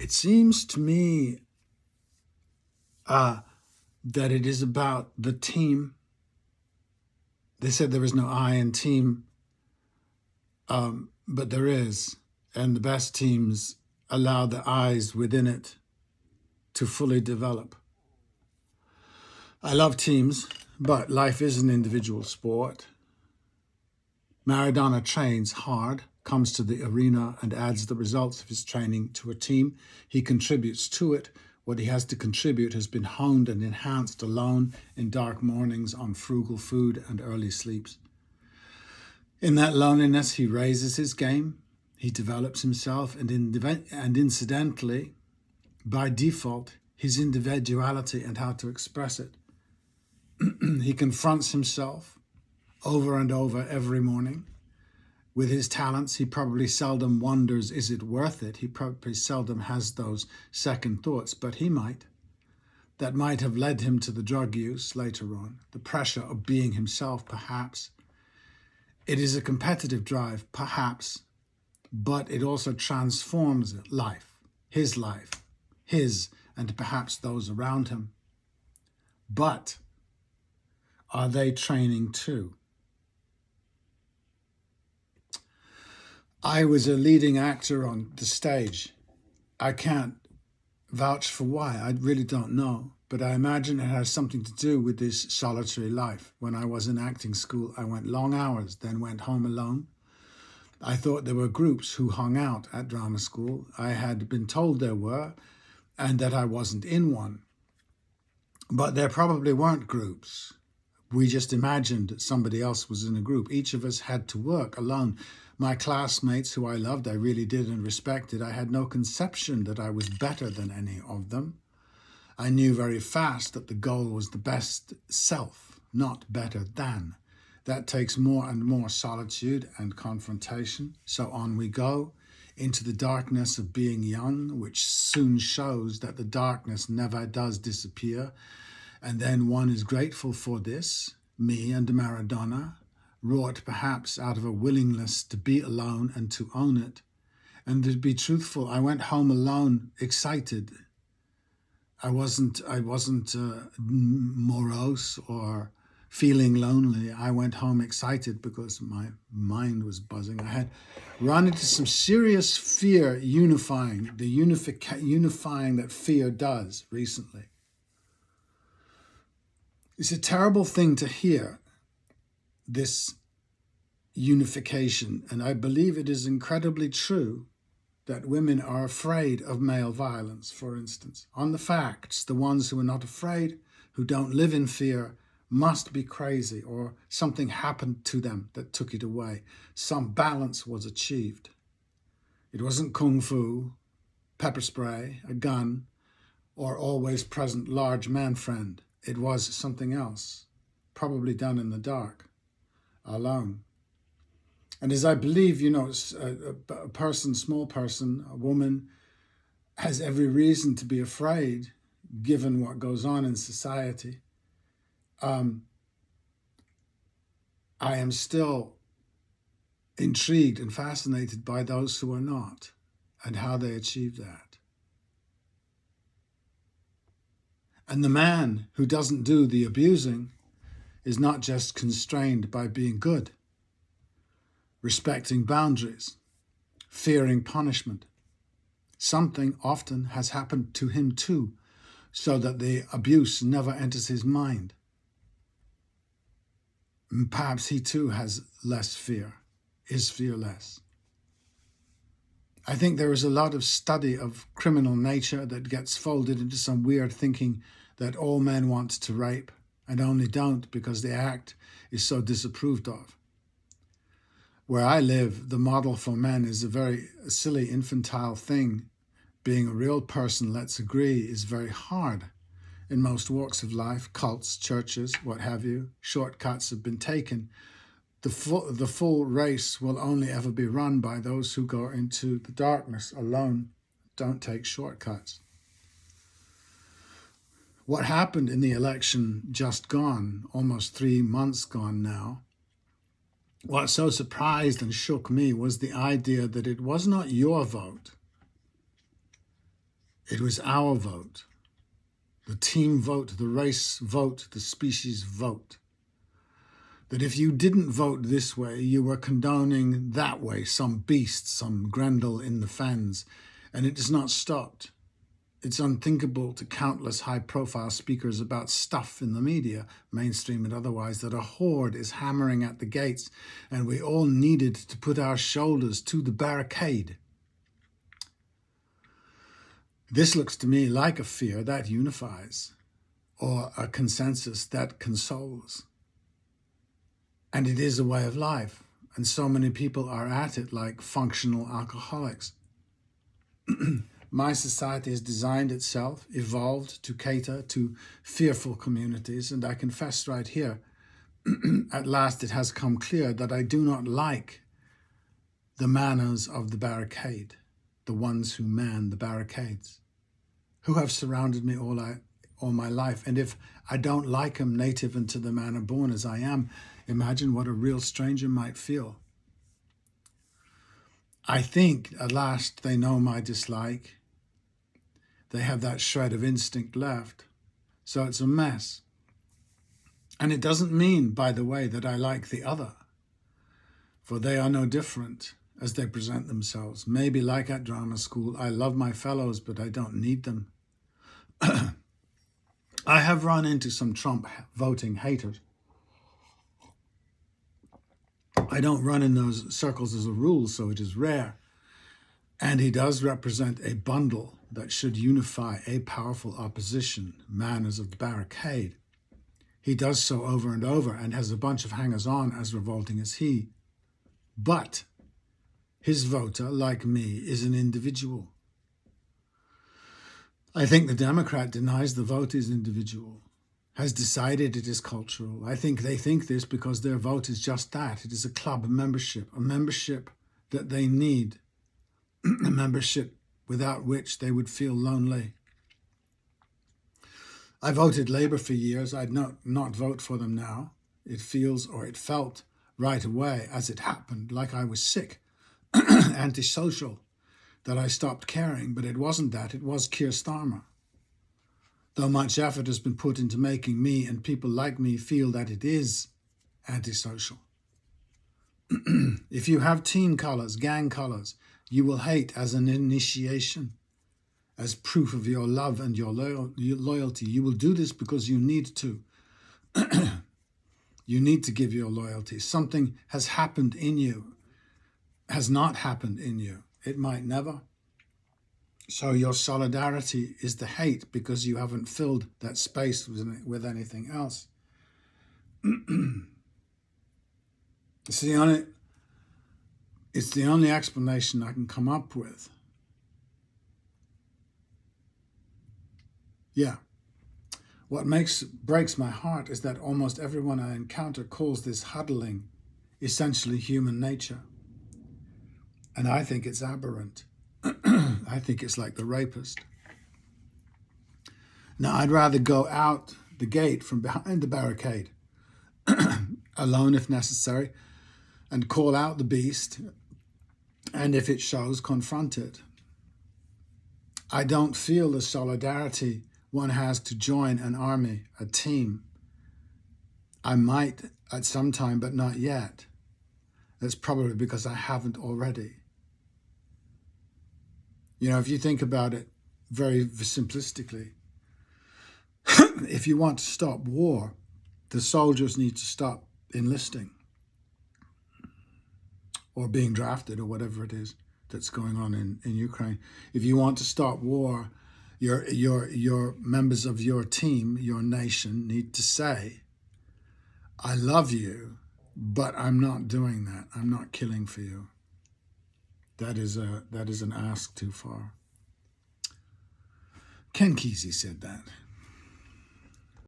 It seems to me that it is about the team. They said there is no I in team, but there is. And the best teams allow the I's within it to fully develop. I love teams, but life is an individual sport. Maradona trains hard, comes to the arena and adds the results of his training to a team. He contributes to it. What he has to contribute has been honed and enhanced alone in dark mornings on frugal food and early sleeps. In that loneliness, he raises his game. He develops himself and incidentally, by default, his individuality and how to express it. He confronts himself over and over every morning. With his talents, he probably seldom wonders, is it worth it? He probably seldom has those second thoughts, but he might. That might have led him to the drug use later on, the pressure of being himself, perhaps. It is a competitive drive, perhaps, but it also transforms life, his and perhaps those around him. But are they training too? I was a leading actor on the stage. I can't vouch for why. I really don't know. But I imagine it has something to do with this solitary life. When I was in acting school, I went long hours, then went home alone. I thought there were groups who hung out at drama school. I had been told there were, and that I wasn't in one. But there probably weren't groups. We just imagined that somebody else was in a group. Each of us had to work alone. My classmates, who I loved, I really did and respected, I had no conception that I was better than any of them. I knew very fast that the goal was the best self, not better than. That takes more and more solitude and confrontation. So on we go into the darkness of being young, which soon shows that the darkness never does disappear. And then one is grateful for this, me and Maradona, wrought perhaps out of a willingness to be alone and to own it. And to be truthful, I went home alone, excited. I wasn't morose or feeling lonely. I went home excited because my mind was buzzing. I had run into some serious fear unifying that fear does recently. It's a terrible thing to hear, this unification, and I believe it is incredibly true that women are afraid of male violence, for instance. On the facts, the ones who are not afraid, who don't live in fear, must be crazy, or something happened to them that took it away. Some balance was achieved. It wasn't kung fu, pepper spray, a gun, or always present large man friend. It was something else, probably done in the dark, alone. And as I believe, a person, small person, a woman, has every reason to be afraid, given what goes on in society, I am still intrigued and fascinated by those who are not and how they achieve that. And the man who doesn't do the abusing is not just constrained by being good, respecting boundaries, fearing punishment. Something often has happened to him too, so that the abuse never enters his mind. And perhaps he too has less fear, is fearless. I think there is a lot of study of criminal nature that gets folded into some weird thinking that all men want to rape and only don't because the act is so disapproved of. Where I live, the model for men is a very silly, infantile thing. Being a real person, let's agree, is very hard. In most walks of life, cults, churches, what have you, shortcuts have been taken. The full race will only ever be run by those who go into the darkness alone, don't take shortcuts. What happened in the election just gone, almost 3 months gone now, what so surprised and shook me was the idea that it was not your vote. It was our vote, the team vote, the race vote, the species vote. That if you didn't vote this way, you were condoning that way, some beast, some Grendel in the fens, and it has not stopped. It's unthinkable to countless high-profile speakers about stuff in the media, mainstream and otherwise, that a horde is hammering at the gates, and we all needed to put our shoulders to the barricade. This looks to me like a fear that unifies, or a consensus that consoles. And it is a way of life, and so many people are at it like functional alcoholics. My society has designed itself, evolved to cater to fearful communities, and I confess right here, at last it has come clear that I do not like the manners of the barricade, the ones who man the barricades, who have surrounded me all my life. And if I don't like them, native and to the manner born as I am, imagine what a real stranger might feel. I think at last they know my dislike. They have that shred of instinct left. So it's a mess. And it doesn't mean, by the way, that I like the other, for they are no different as they present themselves. Maybe like at drama school, I love my fellows, but I don't need them. I have run into some Trump voting haters. I don't run in those circles as a rule, so it is rare. And he does represent a bundle that should unify a powerful opposition, manners of the barricade. He does so over and over and has a bunch of hangers-on as revolting as he. But his voter, like me, is an individual. I think the Democrat denies the vote is individual, has decided it is cultural. I think they think this because their vote is just that. It is a club membership, a membership that they need, a membership without which they would feel lonely. I voted Labour for years. I'd not vote for them now. It feels, or it felt right away as it happened, like I was sick, antisocial, that I stopped caring, but it wasn't that. It was Keir Starmer. Though much effort has been put into making me and people like me feel that it is antisocial. If you have team colours, gang colours, you will hate as an initiation, as proof of your love and your loyalty. You will do this because you need to. You need to give your loyalty. Something has happened in you, has not happened in you. It might never. So your solidarity is the hate because you haven't filled that space with anything else. It's the only explanation I can come up with. Yeah. What breaks my heart is that almost everyone I encounter calls this huddling essentially human nature. And I think it's aberrant. I think it's like the rapist. Now, I'd rather go out the gate from behind the barricade, alone if necessary, and call out the beast, and if it shows, confront it. I don't feel the solidarity one has to join an army, a team. I might at some time, but not yet. That's probably because I haven't already. You know, if you think about it very simplistically, if you want to stop war, the soldiers need to stop enlisting or being drafted or whatever it is that's going on in Ukraine. If you want to stop war, your members of your team, your nation, need to say, I love you, but I'm not doing that. I'm not killing for you. That is an ask too far. Ken Kesey said that.